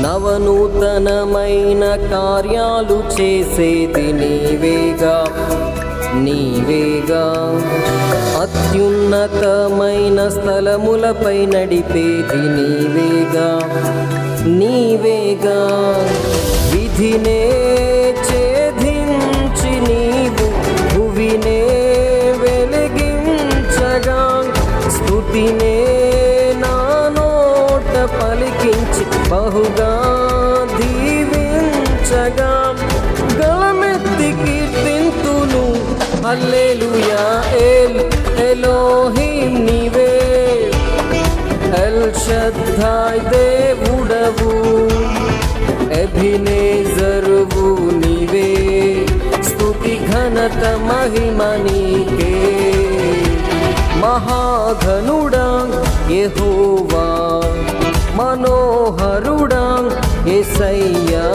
నవనూతనమైన కార్యాలు చేసేది నీవేగా నీవేగా. అత్యున్నతమైన స్థలములపై నడిపేది నీవేగా నీవేగా. విధినే ఛేదించి నీవు భువినే వెలిగించగా, స్తుతినే నా నోట పలికించి బహుగా దీవించగా, గళమెత్తి కీర్తింతును హల్లెలూయా. ఎలోహిం నీవే, ఎల్ షద్దాయ్ దేవుడవు, ఎబినేజరువు నీవే, స్తుతి ఘనత మహిమ నీకే. మహాఘనుడా యెహోవా, మనోహరుడా యేసయ్యా,